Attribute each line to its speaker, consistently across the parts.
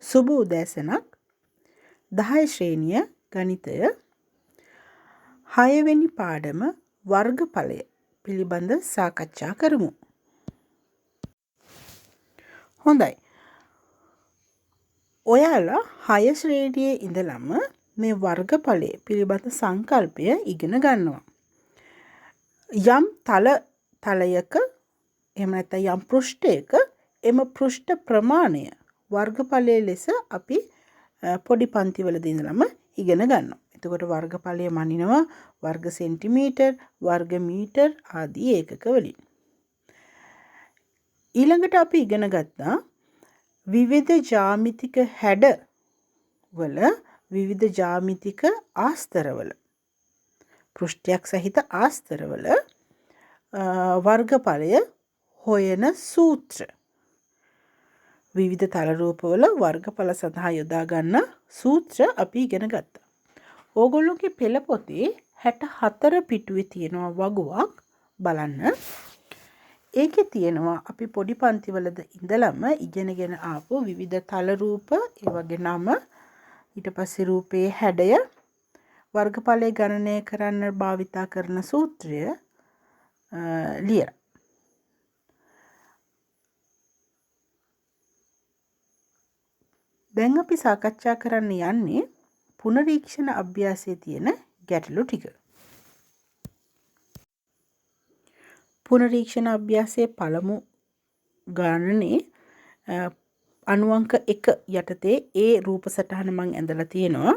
Speaker 1: සුබ උදෑසනක් 10 ශ්‍රේණිය ගණිතය 6 වෙනි පාඩම වර්ගඵලය පිළිබඳ සාකච්ඡා කරමු. හොඳයි. ඔයාලා 6 ශ්‍රේණියේ ඉඳලම මේ වර්ගඵලය පිළිබඳ සංකල්පය ඉගෙන ගන්නවා. යම් තලයක එහෙම නැත්නම් යම් පෘෂ්ඨයක එම පෘෂ්ඨ ප්‍රමාණය වර්ගඵලයේ ලෙස අපි පොඩි පන්තිවලදී ඉඳලම ඉගෙන ගන්නවා. එතකොට වර්ගඵලය මනිනවා වර්ග සෙන්ටිමීටර්, වර්ග මීටර් ආදී ඒකක වලින්. ඊළඟට අපි ඉගෙන ගත්තා විවිධ ජ්‍යාමිතික හැඩ වල විවිධ ජ්‍යාමිතික ආස්තරවල පෘෂ්ඨයක් සහිත ආස්තරවල වර්ගඵලය හොයන සූත්‍ර. විවිධ තල රූපවල වර්ගඵල සඳහා යොදා ගන්න සූත්‍ර අපි ඉගෙන ගත්තා. ඕගොල්ලෝගේ පෙළ පොතේ 64 පිටුවේ තියෙනවා වගුවක් බලන්න. ඒකේ තියෙනවා අපි පොඩි පන්තිවලද ඉඳලම ඉගෙනගෙන ආපු විවිධ තල රූප, ඒ වගේ නම, ඊට පස්සේ රූපයේ හැඩය, වර්ගඵලය ගණනය කරන්න භාවිතා කරන සූත්‍රය ලියලා. දැන් අපි සාකච්ඡා කරන්න යන්නේ පුනරීක්ෂණ අභ්‍යාසයේ තියෙන ගැටලු ටික. පුනරීක්ෂණ අභ්‍යාසයේ පළමු ගණනේ අණුවංක 1 යටතේ ඒ රූප සටහන මම ඇඳලා තියෙනවා.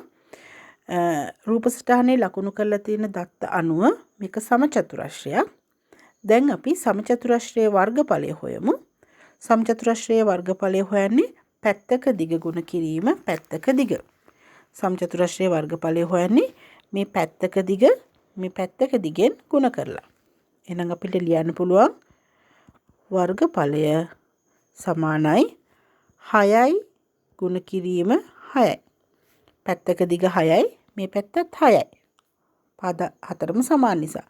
Speaker 1: රූප සටහනේ ලකුණු කරලා තියෙන දත්ත අණුව මේක සමචතුරස්‍රයක්. දැන් අපි සමචතුරස්‍රයේ වර්ගඵලය හොයමු. සමචතුරස්‍රයේ වර්ගඵලය හොයන්නේ පැත්තක දිග ගුණ කිරීම පැත්තක දිග. සමචතුරස්‍රයේ වර්ගඵලය හොයන්නේ මේ පැත්තක දිගෙන් ගුණ කරලා. එහෙනම් අපිට ලියන්න පුළුවන් වර්ගඵලය සමානයි 6යි ගුණ කිරීම 6යි. පැත්තක දිග 6යි, මේ පැත්තත් 6යි. පද හතරම සමාන නිසා.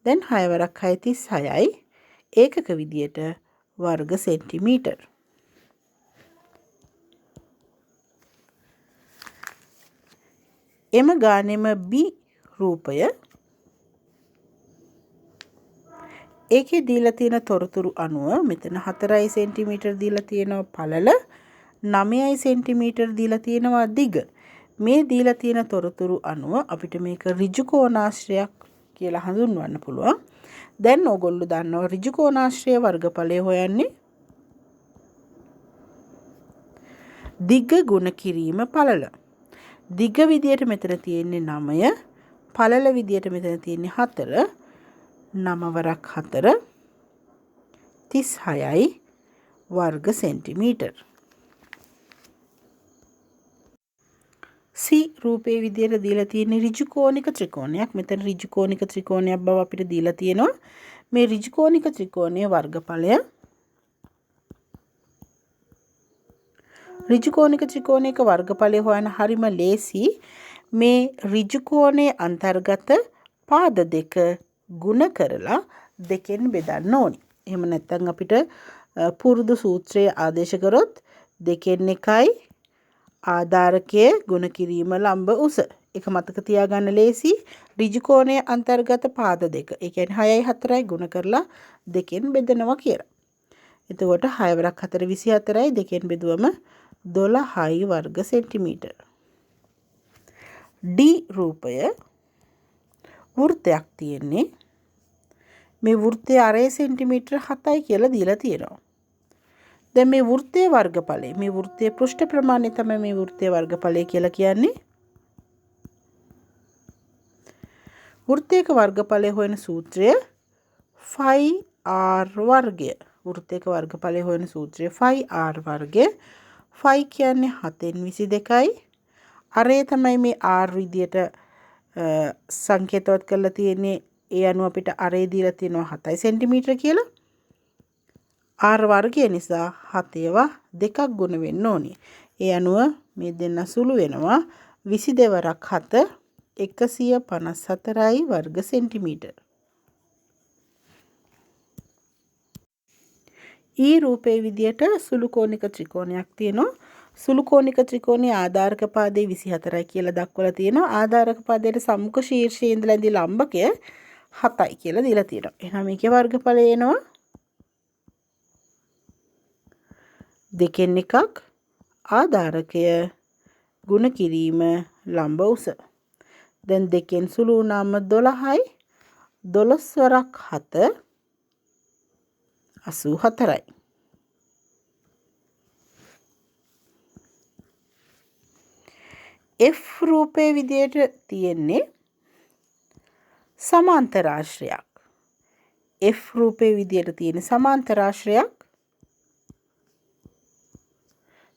Speaker 1: දැන් 6 වරක් 6 36යි. ඒකක විදියට වර්ග සෙන්ටිමීටර්. එම ගානෙම B රූපය ඒකේ දීලා තියෙන තොරතුරු අනුව මෙතන 4 සෙන්ටිමීටර් දීලා තියෙනවා පළල, 9 සෙන්ටිමීටර් දීලා තියෙනවා දිග. මේ දීලා තියෙන තොරතුරු අනුව අපිට මේක ඍජු කෝණාශ්‍රයක් කියලා හඳුන්වන්න පුළුවන්. දැන් ඕගොල්ලෝ දන්නවා ඍජු කෝණාශ්‍රය වර්ගඵලය හොයන්නේ දිග ගුණ කිරීම පළල. දිග විදියට මෙතන තියෙන්නේ 9, පළල විදියට මෙතන තියෙන්නේ 4. 9 වරක් 4 36යි වර්ග සෙන්ටිමීටර්. C රූපයේ විදියට දීලා තියෙන ඍජු කෝණික ත්‍රිකෝණයක්. මෙතන ඍජු කෝණික ත්‍රිකෝණයක් බව අපිට දීලා තියෙනවා. මේ ඍජු කෝණික ත්‍රිකෝණයේ වර්ගඵලය ඍජු කෝණික ත්‍රිකෝණයක වර්ගඵලය හොයන හරිම ලේසි. මේ ඍජු කෝණයේ අන්තර්ගත පාද දෙක ගුණ කරලා දෙකෙන් බෙදන්න ඕනි. එහෙම නැත්නම් අපිට පුරුදු සූත්‍රයේ ආදේශ කරොත් 2 1යි ආධාරකයේ ගුණ කිරීම ලම්බ උස. ඒක මතක තියාගන්න ලේසි. ඍජු කෝණයේ අන්තර්ගත පාද දෙක. ඒ කියන්නේ 6යි 4යි ගුණ කරලා දෙකෙන් බෙදනවා කියලා. එතකොට 6 වරක් 4 24යි දෙකෙන් බෙදුවම 12යි වර්ග සෙන්ටිමීටර්. D රූපය වෘත්තයක් තියෙන්නේ. මේ වෘත්තයේ අරේ සෙන්ටිමීටර් 7යි කියලා දීලා තියෙනවා. දැන් මේ වෘත්තයේ වර්ගඵලය, මේ වෘත්තයේ පෘෂ්ඨ ප්‍රමාණය තමයි මේ වෘත්තයේ වර්ගඵලය කියලා කියන්නේ. වෘත්තයක වර්ගඵලය හොයන සූත්‍රය phi r වර්ගය. වෘත්තයක වර්ගඵලය හොයන සූත්‍රය phi r වර්ගය. phi කියන්නේ 7න් 22යි. අරේ තමයි මේ r විදියට සංකේතවත් කරලා තියෙන්නේ. ඒ අනුව අපිට අරේ දීලා තියෙනවා 7 සෙන්ටිමීටර කියලා. r වර්ගය නිසා 7 2ක් ගුණ වෙන්න ඕනේ. ඒ අනුව මේ දෙන්න සුළු වෙනවා 22 වරක් 7 154යි වර්ග සෙන්ටිමීටර. ඊ රූපේ විදියට සුළු කෝණික ත්‍රිකෝණයක් තියෙනවා. සුළු කෝණික ත්‍රිකෝණයේ ආධාරක පාදයේ 24යි කියලා දක්වලා තියෙනවා. ආධාරක පාදයට සම්මුඛ ශීර්ෂයේ ඉඳලා ඉඳි ලම්බකය 7යි කියලා දීලා තියෙනවා. එහෙනම් මේකේ වර්ගඵලය එනවා 2න් 1ක් ආධාරකය ගුණ කිරීම ලම්බ උස. දැන් 2න් සුළු වුණාම 12යි 12 වරක් 7 84යි. F රූපේ විදියට තියෙන්නේ සමාන්තරාශ්‍රයක්. F රූපේ විදියට තියෙන සමාන්තරාශ්‍රයක්.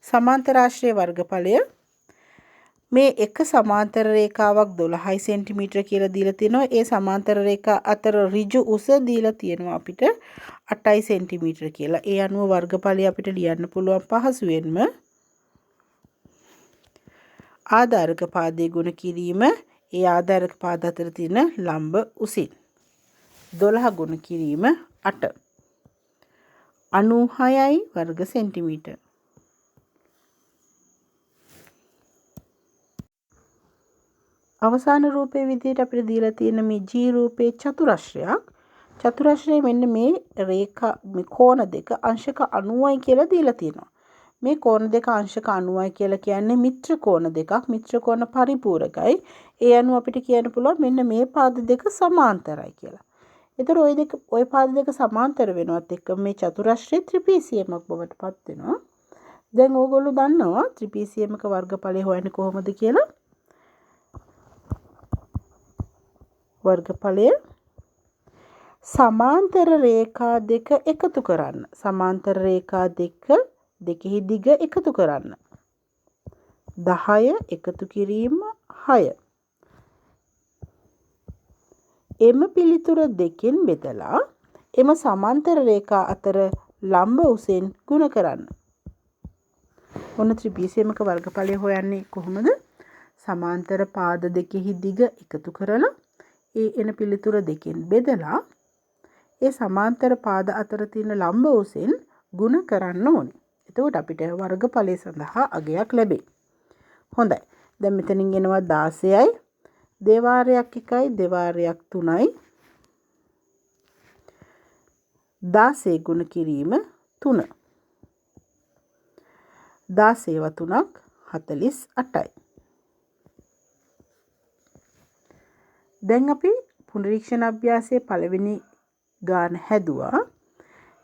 Speaker 1: සමාන්තරාශ්‍රයේ වර්ගඵලය මේ එක සමාන්තර රේඛාවක් 12 සෙන්ටිමීටර කියලා දීලා තිනවා. ඒ සමාන්තර රේඛා අතර ඍජු උස දීලා තියෙනවා අපිට 8 සෙන්ටිමීටර කියලා. ඒ අනුව වර්ගඵලය අපිට ලියන්න පුළුවන් පහසුවෙන්ම ආධාරක පාදයේ ගුණ කිරීම ඒ ආධාරක පාද අතර තියෙන ලම්බ උසින් 12 ගුණ කිරීම 8 96යි වර්ග සෙන්ටිමීටර. අවසාන රූපයේ විදිහට අපිට දීලා තියෙන මේ G රූපේ චතුරස්‍රයක්. චතුරස්‍රයේ මෙන්න මේ රේඛා මේ කෝණ දෙක අංශක 90යි කියලා දීලා තියෙනවා. මේ කෝණ දෙක අංශක 90යි කියලා කියන්නේ මිත්‍ර කෝණ දෙකක්. මිත්‍ර කෝණ පරිපූරකයි. ඒ අනුව අපිට කියන්න පුළුවන් මෙන්න මේ පාද දෙක සමාන්තරයි කියලා. ඒතර ওই පාද දෙක සමාන්තර වෙනවත් එක්ක මේ චතුරස්‍රයේ ත්‍රිපීසියමක් බවට පත් වෙනවා. දැන් ඕගොල්ලෝ දන්නවා ත්‍රිපීසියමක වර්ගඵලය හොයන්නේ කොහොමද කියලා? වර්ගඵලය සමාන්තර රේඛා දෙක එකතු කරන්න. සමාන්තර රේඛා දෙකෙහි දිග එකතු කරන්න. 10 එකතු කිරීම 6. එම පිළිතුර දෙකෙන් බෙදලා එම සමාන්තර රේඛා අතර ලම්බ උසෙන් ගුණ කරන්න. ඔන්න ත්‍රිපීසියමක වර්ගඵලය හොයන්නේ කොහොමද? සමාන්තර පාද දෙකෙහි දිග එකතු කරලා ඒ එන පිළිතුර දෙකෙන් බෙදලා ඒ සමාන්තර පාද අතර තියෙන ලම්බ උසෙන් ගුණ කරන්න ඕනේ. එතකොට අපිට වර්ගඵලය සඳහා අගයක් ලැබේ. හොඳයි. දැන් මෙතනින් එනවා 16යි. දෙවාරයක් 1යි දෙවාරයක් 3යි. 16 ගුණ කිරීම 3. 16 ව 3ක් 48යි. දැන් අපි පුනරීක්ෂණ අභ්‍යාසයේ පළවෙනි ගාන හැදුවා.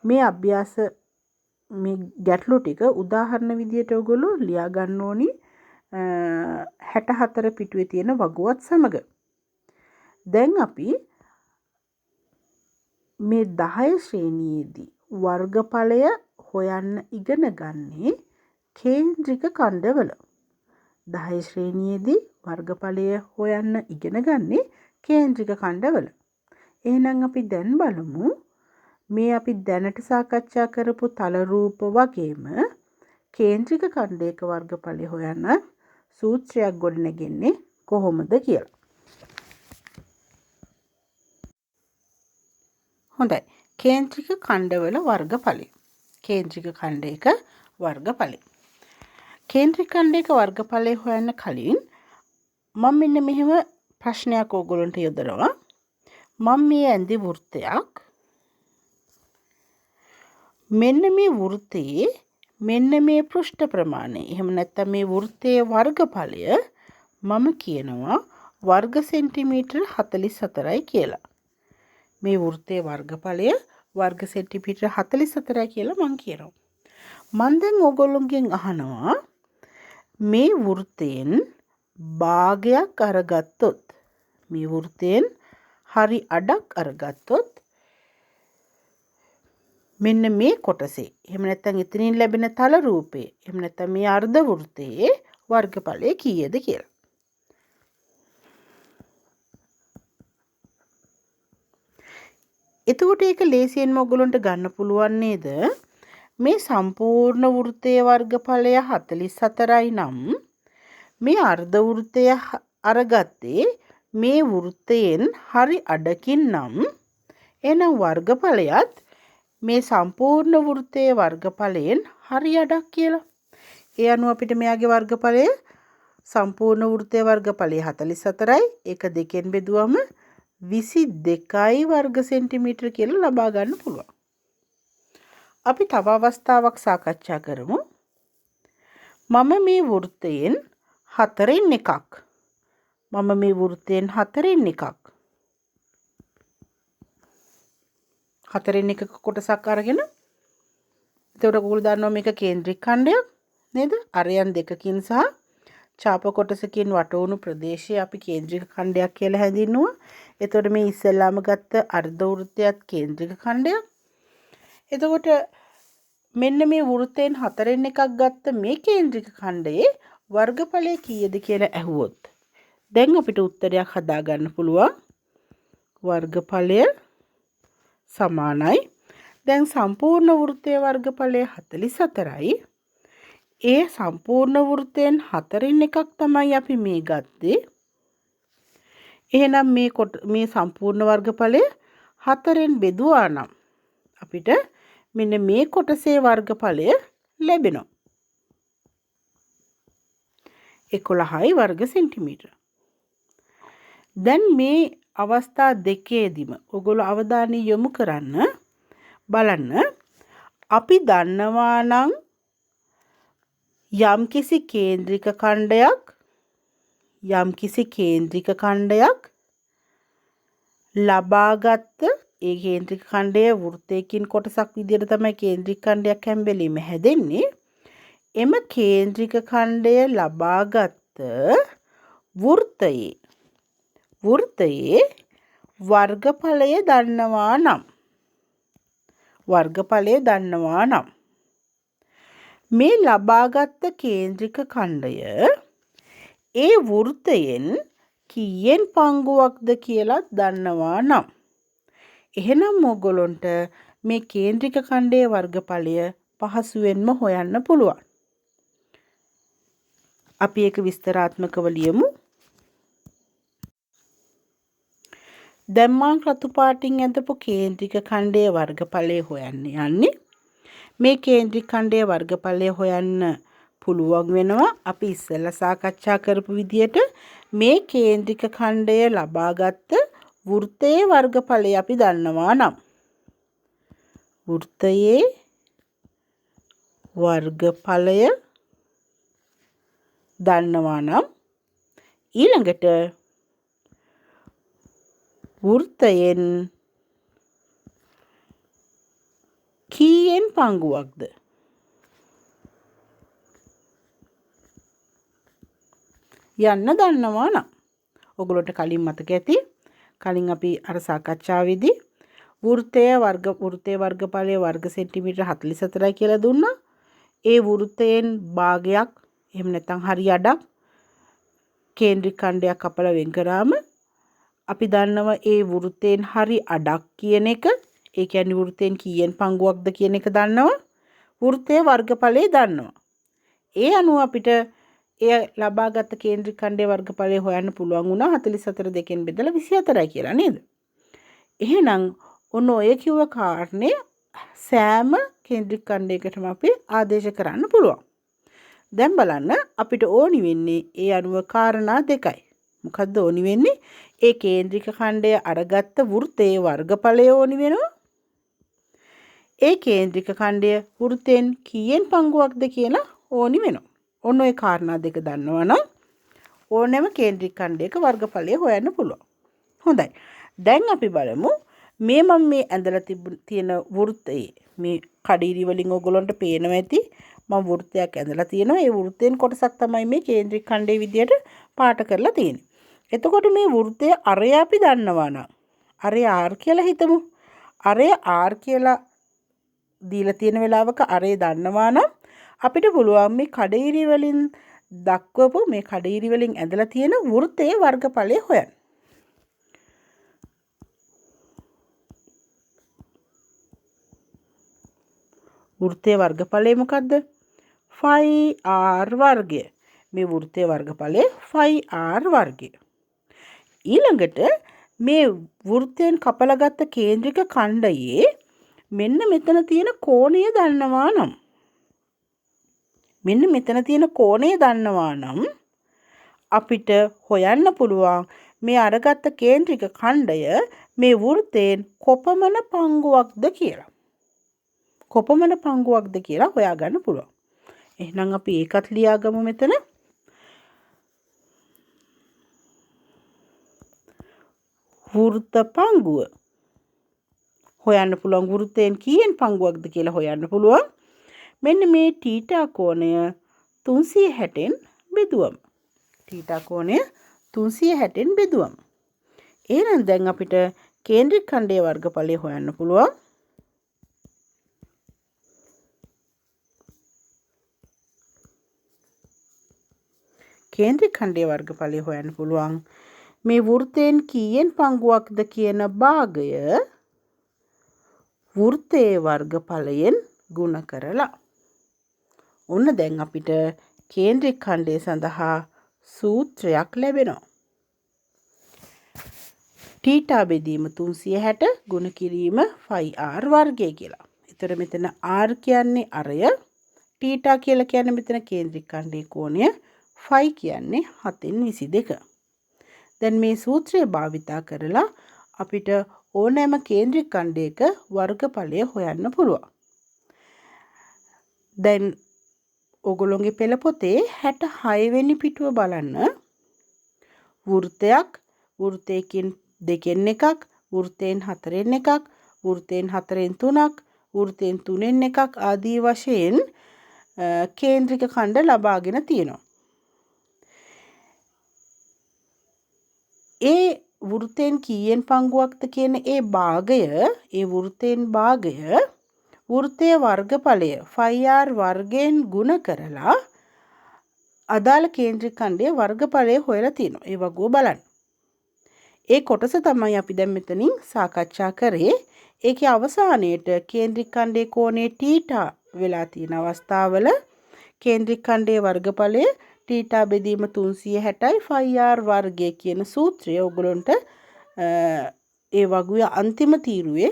Speaker 1: මේ අභ්‍යාස මේ ගැටලු ටික උදාහරණ විදියට ඔයගොල්ලෝ ලියා ගන්න ඕනි 64 පිටුවේ තියෙන වගුවත් සමග. දැන් අපි මේ 10 ශ්‍රේණියේදී වර්ගඵලය හොයන්න ඉගෙන ගන්නේ කේන්ද්‍රික ඛණ්ඩවල. 10 ශ්‍රේණියේදී වර්ගඵලය හොයන්න ඉගෙන ගන්නේ කේන්ද්‍රික ඛණ්ඩවල. එහෙනම් අපි දැන් බලමු මේ අපි දැනට සාකච්ඡා කරපු තල රූප වගේම කේන්ද්‍රික ඛණ්ඩයක වර්ගඵලය හොයන්න සූත්‍රයක් ගොඩනගන්නේ කොහොමද කියලා. හොඳයි. කේන්ද්‍රික ඛණ්ඩවල වර්ගඵලය. කේන්ද්‍රික ඛණ්ඩයක වර්ගඵලය. කේන්ද්‍රික ඛණ්ඩයක වර්ගඵලය හොයන්න කලින් මම මෙන්න මෙහෙම ප්‍රශ්නයක් ඕගොල්ලන්ට යොදනවා. මම මේ ඇඳි වෘත්තයක් මෙන්න මේ වෘත්තයේ මෙන්න මේ පෘෂ්ඨ ප්‍රමාණය එහෙම නැත්නම් මේ වෘත්තයේ වර්ගඵලය මම කියනවා වර්ග සෙන්ටිමීටර 44යි කියලා. මේ වෘත්තයේ වර්ගඵලය වර්ග සෙන්ටිමීටර 44යි කියලා මම කියනවා. මම දැන් ඕගොල්ලෝගෙන් අහනවා මේ වෘත්තයෙන් භාගයක් අරගත්තොත් මේ වෘත්තයෙන් හරි අඩක් අරගත්තොත් මෙන්න මේ කොටසේ එහෙම නැත්නම් එතනින් ලැබෙන තල රූපේ එහෙම නැත්නම් මේ අර්ධ වෘත්තයේ වර්ගඵලය කීයද කියලා. එතකොට ඒක ලේසියෙන්ම ඔයගොල්ලන්ට ගන්න පුළුවන් නේද? මේ සම්පූර්ණ වෘත්තයේ වර්ගඵලය 44යි නම් මේ අර්ධ වෘත්තය අරගත්තේ මේ වෘත්තයෙන් හරි අඩකින් නම් එහෙනම් වර්ගඵලයත් මේ සම්පූර්ණ වෘත්තයේ වර්ගඵලයෙන් හරි අඩක් කියලා. ඒ අනුව අපිට මෙයාගේ වර්ගඵලය සම්පූර්ණ වෘත්තයේ වර්ගඵලය 44යි. ඒක දෙකෙන් බෙදුවම 22යි වර්ග සෙන්ටිමීටර කියලා ලබා ගන්න පුළුවන්. අපි තව අවස්ථාවක් සාකච්ඡා කරමු. මම මේ වෘත්තයෙන් 4න් එකක්. මම මේ වෘත්තයෙන් 4න් එකක්. 4න් එකක කොටසක් අරගෙන එතකොට ඔයගොල්ලෝ දන්නවා මේක කේන්ද්‍රික ඛණ්ඩයක් නේද? අරයන් දෙකකින් සහ ඡාප කොටසකින් වටවුණු ප්‍රදේශය අපි කේන්ද්‍රික ඛණ්ඩයක් කියලා හැඳින්නුවා. එතකොට මේ ඉස්සෙල්ලාම ගත්ත අර්ධ වෘත්තයත් කේන්ද්‍රික ඛණ්ඩයක්. එතකොට මෙන්න මේ වෘත්තයෙන් 4න් එකක් ගත්ත මේ කේන්ද්‍රික ඛණ්ඩයේ වර්ගඵලය කීයද කියලා ඇහුවොත් දැන් අපිට උත්තරයක් හදා ගන්න පුළුවන්. වර්ගඵලය සමානයි. දැන් සම්පූර්ණ වෘත්තයේ වර්ගඵලය 44යි. ඒ සම්පූර්ණ වෘත්තයෙන් 4න් එකක් තමයි අපි මේ ගත්තේ. එහෙනම් මේ සම්පූර්ණ වර්ගඵලය 4න් බෙදුවා නම් අපිට මෙන්න මේ කොටසේ වර්ගඵලය ලැබෙනවා. 11යි වර්ග සෙන්ටිමීටර. දැන් මේ අවස්ථා දෙකේදීම ඔයගොල්ලෝ අවධානය යොමු කරන්න බලන්න අපි දන්නවා නම් යම්කිසි කේන්ද්‍රික ඛණ්ඩයක් ලබාගත් ඒ කේන්ද්‍රික ඛණ්ඩය වෘත්තයකින් කොටසක් විදිහට තමයි කේන්ද්‍රික ඛණ්ඩයක් හැම වෙලෙම හැදෙන්නේ. එම කේන්ද්‍රික ඛණ්ඩය ලබාගත් වෘත්තයේ වර්ගඵලය දන්නවා නම් මේ ලබාගත් කේන්ද්‍රික ඛණ්ඩය ඒ වෘත්තයෙන් කීයෙන් පංගුවක්ද කියලා දන්නවා නම් එහෙනම් ඔයගොල්ලන්ට මේ කේන්ද්‍රික ඛණ්ඩයේ වර්ගඵලය පහසුවෙන්ම හොයන්න පුළුවන්. අපි ඒක විස්තරාත්මකව ලියමු. දැන් මම රතු පාටින් ඇඳපු කේන්ද්‍රික ඛණ්ඩයේ වර්ගඵලය හොයන්න යන්නේ. මේ කේන්ද්‍රික ඛණ්ඩයේ වර්ගඵලය හොයන්න පුළුවන් වෙනවා. අපි ඉස්සෙල්ලා සාකච්ඡා කරපු විදිහට මේ කේන්ද්‍රික ඛණ්ඩය ලබාගත් වෘත්තයේ වර්ගඵලය අපි දන්නවා නම් වෘත්තයේ වර්ගඵලය දන්නවා නම් ඊළඟට වෘත්තයෙන් කීයෙන් පංගුවක්ද යන්න දන්නවා නම් ඔයගොල්ලන්ට කලින් මතක ඇති කලින් අපි අර සාකච්ඡාවේදී වෘත්තයේ වර්ගඵලයේ වර්ග සෙන්ටිමීටර 44යි කියලා දුන්නා. ඒ වෘත්තයෙන් භාගයක් එහෙම නැත්නම් හරි අඩක් කේන්ද්‍රික ඛණ්ඩයක් කපලා වෙන් කරාම අපි දන්නවා ඒ වෘත්තයෙන් හරි අඩක් කියන එක. ඒ කියන්නේ වෘත්තයෙන් කීයෙන් පංගුවක්ද කියන එක දන්නවා. වෘත්තයේ වර්ගඵලය දන්නවා. ඒ අනුව අපිට ඒ ලබාගත් කේන්ද්‍රික ඛණ්ඩයේ වර්ගඵලය හොයන්න පුළුවන් වුණා 44 දෙකෙන් බෙදලා 24යි කියලා නේද? එහෙනම් ඔන්න ඔය කිව්ව කාරණේ සෑම කේන්ද්‍රික ඛණ්ඩයකටම අපි ආදේශ කරන්න පුළුවන්. දැන් බලන්න අපිට ඕනි වෙන්නේ ඒ අනුව කාරණා දෙකයි. මොකද්ද ඕනි වෙන්නේ? ඒ කේන්ද්‍රික ඛණ්ඩය අරගත්ත වෘත්තයේ වර්ගඵලය ඕනි වෙනවා. ඒ කේන්ද්‍රික ඛණ්ඩය වෘත්තයෙන් කීයෙන් පංගුවක්ද කියලා ඕනි වෙනවා. ඔන්න ඔය කාරණා දෙක දන්නවනම් ඕනෑම කේන්ද්‍රික ඛණ්ඩයක වර්ගඵලය හොයන්න පුළුවන්. හොඳයි. දැන් අපි බලමු මම මේ ඇඳලා තියෙන වෘත්තයේ මේ කඩිරි වලින් ඔයගොල්ලන්ට පේනවා ඇති මම වෘත්තයක් ඇඳලා තියෙනවා. ඒ වෘත්තයෙන් කොටසක් තමයි මේ කේන්ද්‍රික ඛණ්ඩයේ විදියට පාට කරලා තියෙන්නේ. එතකොට මේ වෘත්තයේ අරය අපි දන්නවා නම් අරය R කියලා හිතමු. අරය R කියලා දීලා තියෙන වෙලාවක අරය දන්නවා නම් අපිට පුළුවන් මේ කඩිරි වලින් දක්වපු මේ කඩිරි වලින් ඇඳලා තියෙන වෘත්තයේ වර්ගඵලය හොයන්න. වෘත්තයේ වර්ගඵලය මොකද්ද? 5r වර්ගය. මේ වෘත්තයේ වර්ගඵලය 5r වර්ගය. ඊළඟට මේ වෘත්තයෙන් කපලා ගත්ත කේන්ද්‍රික ඛණ්ඩයේ මෙන්න මෙතන තියෙන කෝණය දන්නවා නම් අපිට හොයන්න පුළුවන් මේ අරගත්ත කේන්ද්‍රික ඛණ්ඩය මේ වෘත්තයෙන් කොපමණ පංගුවක්ද කියලා. කොපමණ පංගුවක්ද කියලා හොයාගන්න පුළුවන්. එහෙනම් අපි ඒකත් ලියාගමු මෙතන. වෘත්ත පංගුව හොයන්න පුළුවන් වෘත්තයෙන් කීයෙන් පංගුවක්ද කියලා හොයන්න පුළුවන්. මෙන්න මේ θ කෝණය 360න් බෙදුවම. θ කෝණය 360න් බෙදුවම. එහෙනම් දැන් අපිට කේන්ද්‍රික ඛණ්ඩයේ වර්ගඵලය හොයන්න පුළුවන්. කේන්ද්‍රික ඛණ්ඩයේ වර්ගඵලය හොයන්න පුළුවන්. මේ වෘත්තයෙන් කීයෙන් පංගුවක්ද කියන භාගය වෘත්තයේ වර්ගඵලයෙන් ගුණ කරලා. ඔන්න දැන් අපිට කේන්ද්‍රික ඛණ්ඩය සඳහා සූත්‍රයක් ලැබෙනවා. θ බෙදීම 360 ගුණ කිරීම φr වර්ගය කියලා. ඒතර මෙතන r කියන්නේ අරය, θ කියලා කියන්නේ මෙතන කේන්ද්‍රික ඛණ්ඩයේ කෝණය, φ කියන්නේ 7/22. දැන් මේ සූත්‍රය භාවිතා කරලා අපිට ඕනෑම කේන්ද්‍රික ඛණ්ඩයක වර්ගඵලය හොයන්න පුළුවන්. දැන් ඔගොල්ලෝගේ පෙළ පොතේ 66 වෙනි පිටුව බලන්න. වෘත්තයකින් 2න් එකක්, වෘත්තයෙන් 4න් එකක්, වෘත්තයෙන් 4න් 3ක්, වෘත්තයෙන් 3න් එකක් ආදී වශයෙන් කේන්ද්‍රික ඛණ්ඩ ලබාගෙන තියෙනවා. ඒ වෘත්තයෙන් කීයෙන් පංගුවක්ද කියන ඒ වෘත්තයෙන් භාගය වෘත්තයේ වර්ගඵලය φr වර්ගයෙන් ගුණ කරලා අදාළ කේන්ද්‍රික ඛණ්ඩයේ වර්ගඵලය හොයලා තියෙනවා. ඒ වගුව බලන්න. ඒ කොටස තමයි අපි දැන් මෙතනින් සාකච්ඡා කරේ. ඒකේ අවසානයේට කේන්ද්‍රික ඛණ්ඩයේ කෝණය θ වෙලා තියෙන අවස්ථාවල කේන්ද්‍රික ඛණ්ඩයේ වර්ගඵලය θ බෙදීම 360යි φr වර්ගය කියන සූත්‍රය ඔයගොල්ලන්ට ඒ වගුවේ අන්තිම තීරුවේ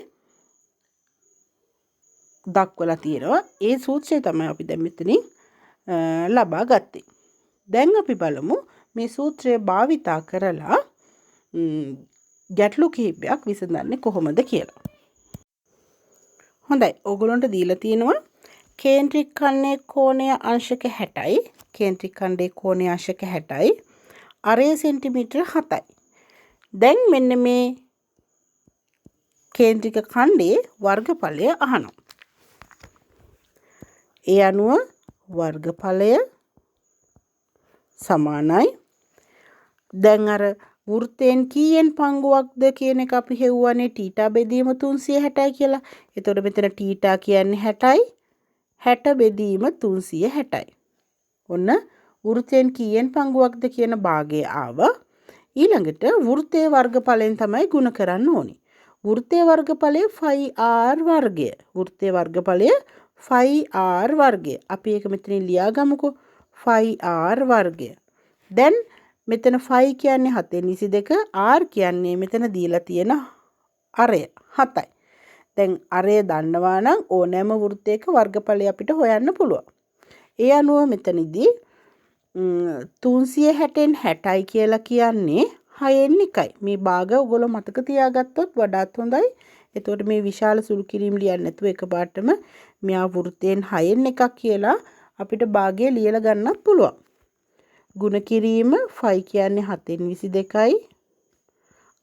Speaker 1: දක්වලා තියෙනවා. ඒ සූත්‍රය තමයි අපි දැන් මෙතනින් ලබා ගත්තේ. දැන් අපි බලමු මේ සූත්‍රය භාවිතා කරලා ගැටලු කිහිපයක් විසඳන්නේ කොහොමද කියලා. හොඳයි. ඔයගොල්ලන්ට දීලා තියෙනවා කේන්ද්‍රික ඛණ්ඩයේ කෝණය අංශක 60යි. කේන්ද්‍රික ඛණ්ඩයේ කෝණය අංශක 60යි. අරය සෙන්ටිමීටර 7යි. දැන් මෙන්න මේ කේන්ද්‍රික ඛණ්ඩයේ වර්ගඵලය අහනවා. ඒ අනුව වර්ගඵලය සමානයි. දැන් අර වෘත්තයෙන් කීයෙන් පංගුවක්ද කියන එක අපි හෙව්වනේ θ බෙදීම 360යි කියලා. එතකොට මෙතන θ කියන්නේ 60යි. 60 බෙදීම 360යි. ඔන්න වෘත්තයෙන් කීයෙන් පංගුවක්ද කියන භාගය ආවා. ඊළඟට වෘත්තයේ වර්ගඵලයෙන් තමයි ගුණ කරන්න ඕනි. වෘත්තයේ වර්ගඵලය φr වර්ගය. වෘත්තයේ වර්ගඵලය φr වර්ගය. අපි ඒක මෙතනින් ලියා ගමුකෝ. φr වර්ගය. දැන් මෙතන φ කියන්නේ 7/22, r කියන්නේ මෙතන දීලා තියෙන අරය 7යි. දැන් අරය දන්නවා නම් ඕනෑම වෘත්තයක වර්ගඵලය අපිට හොයන්න පුළුවන්. ඒ අනුව මෙතනදී 360න් 60යි කියලා කියන්නේ 6න් එකයි. මේ භාග ඔයගොල්ලෝ මතක තියාගත්තොත් වඩාත් හොඳයි. එතකොට මේ විශාල සුළු කිරීම් ලියන්න නැතුව එකපාරටම මෙයා වෘත්තයෙන් 6න් එකක් කියලා අපිට භාගය ලියලා ගන්නත් පුළුවන්. ගුණ කිරීම φ කියන්නේ 7/22යි.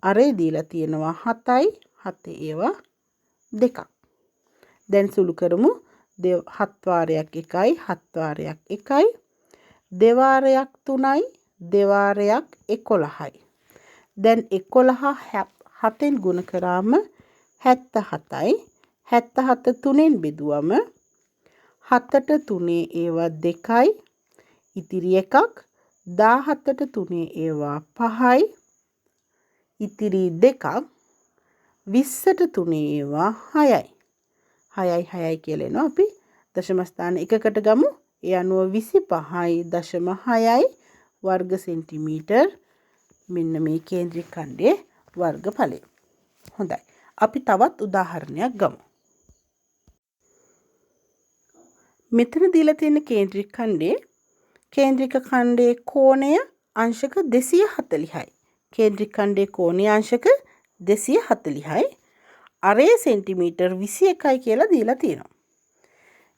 Speaker 1: අරේ දීලා තියෙනවා 7යි. 7 ඒවා 2ක්. දැන් සුළු කරමු. 7 වාරයක් 1යි, 7 වාරයක් 1යි. දෙවාරයක් 3යි, දෙවාරයක් 11යි. දැන් 11 7න් ගුණ කරාම 77යි. 77 3ෙන් බෙදුවම 7ට 3 ඒවා 2යි. ඉතිරි එකක්. 17ට 3 ඒවා 5යි. ඉතිරි දෙකක්. 20ට 3 ඒවා 6යි. 6යි කියලා එනවා. අපි දශම ස්ථාන එකකට ගමු. ඒ අනුව 25.6යි වර්ග සෙන්ටිමීටර්. මෙන්න මේ කේන්ද්‍රික ඛණ්ඩයේ වර්ගඵලය. හොඳයි. අපි තවත් උදාහරණයක් ගමු. මෙතන දීලා තියෙන කේන්ද්‍රික ඛණ්ඩයේ කෝණය අංශක 240යි. කේන්ද්‍රික ඛණ්ඩයේ කෝණීය අංශක 240යි. අරය සෙන්ටිමීටර් 21යි කියලා දීලා තියෙනවා.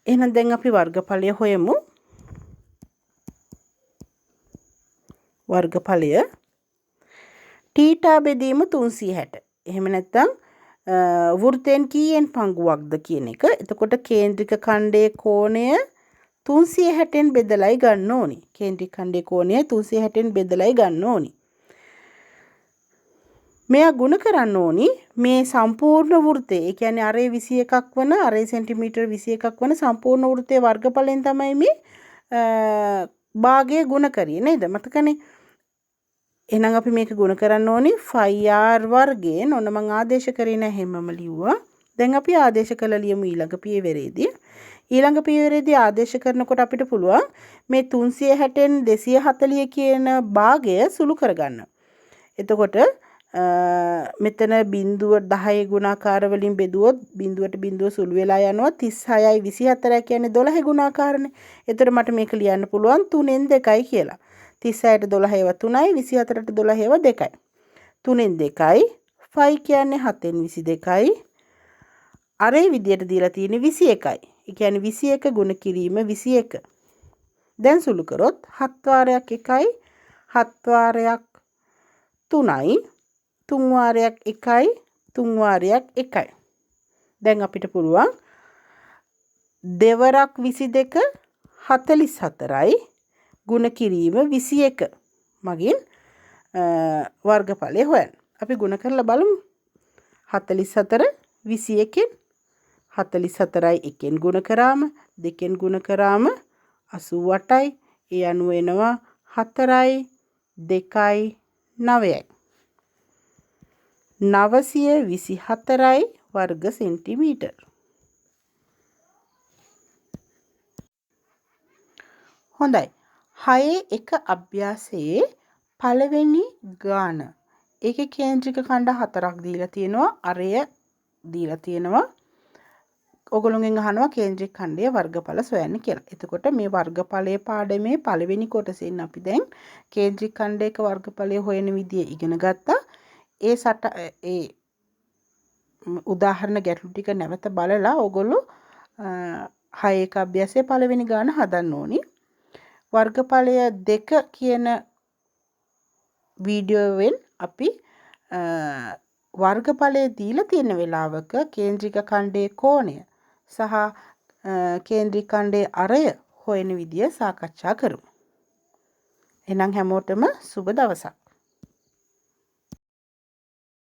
Speaker 1: එහෙනම් දැන් අපි වර්ගඵලය හොයමු. වර්ගඵලය තීටා බෙදීම 360. එහෙම නැත්නම් වෘත්තයෙන් කීයෙන් පංගුවක්ද කියන එක. එතකොට කේන්ද්‍රික ඛණ්ඩයේ කෝණය 360න් බෙදලායි ගන්න ඕනි. කේන්ද්‍රික ඛණ්ඩයේ කෝණය 360න් බෙදලායි ගන්න ඕනි. මෙයා ගුණ කරන්න ඕනි මේ සම්පූර්ණ වෘත්තය. ඒ කියන්නේ අරේ 21ක් වන අරේ සෙන්ටිමීටර් 21ක් වන සම්පූර්ණ වෘත්තයේ වර්ගඵලයෙන් තමයි මේ භාගය ගුණ කරියේ නේද? මතකනේ. එහෙනම් අපි මේක ගුණ කරන්න ඕනි 5r වර්ගයෙන්. ඔන්න මම ආදේශ කරේ නැහැ හැමම ලිව්වා. දැන් අපි ආදේශ කළ ලියමු ඊළඟ පියවරේදී. ඊළඟ පියවරේදී ආදේශ කරනකොට අපිට පුළුවන් මේ 360න් 240 කියන භාගය සුළු කරගන්න. එතකොට මෙතන බිඳුව 10 ගුණාකාර වලින් බෙදුවොත් බිඳුවට බිඳුව සුළු වෙලා යනවා 36යි 24යි කියන්නේ 12 ගුණාකාරනේ. එතකොට මට මේක ලියන්න පුළුවන් 3න් 2යි කියලා. 36ට 12 ඒවා 3යි 24ට 12 ඒවා 2යි. 3න් 2යි 5 කියන්නේ 7න් 22යි. අරේ විදියට දීලා තියෙන්නේ 21යි. ඒ කියන්නේ 21 ගුණ කිරීම 21. දැන් සුළු කරොත් 7 වාරයක් 1යි 7 වාරයක් 3යි 3 වාරයක් 1යි 3 වාරයක් 1යි. දැන් අපිට පුළුවන් දෙවරක් 22 44යි ගුණ කිරීම 21 මගින් වර්ගඵලය හොයන්න. අපි ගුණ කරලා බලමු. 44 21න් 44යි 1න් ගුණ කරාම 2න් ගුණ කරාම 88යි. ඒ අනුව එනවා 4යි 2යි 9යි. 924යි වර්ග සෙන්ටිමීටර්. හොඳයි. 6 අභ්‍යාසයේ පළවෙනි ගාන. ඒකේ කේන්ද්‍රික ඛණ්ඩ 4ක් දීලා තියෙනවා. අරය දීලා තියෙනවා. ඔගොල්ලෝගෙන් අහනවා කේන්ද්‍රික ඛණ්ඩයේ වර්ගඵල සොයන්න කියලා. එතකොට මේ වර්ගඵලයේ පාඩමේ පළවෙනි කොටසෙන් අපි දැන් කේන්ද්‍රික ඛණ්ඩයක වර්ගඵලය හොයන විදිය ඉගෙන ගත්තා. ඒ උදාහරණ ගැටලු ටික නැවත බලලා ඔයගොල්ලෝ 6 අභ්‍යාසයේ පළවෙනි ගාන හදන්න ඕනි. වර්ගඵලය 2 කියන වීඩියෝවෙන් අපි වර්ගඵලය දීලා තියෙන වෙලාවක කේන්ද්‍රික ඛණ්ඩයේ කෝණය සහ කේන්ද්‍රික ඛණ්ඩයේ අරය හොයන විදිය සාකච්ඡා කරමු. එහෙනම් හැමෝටම සුබ දවසක්.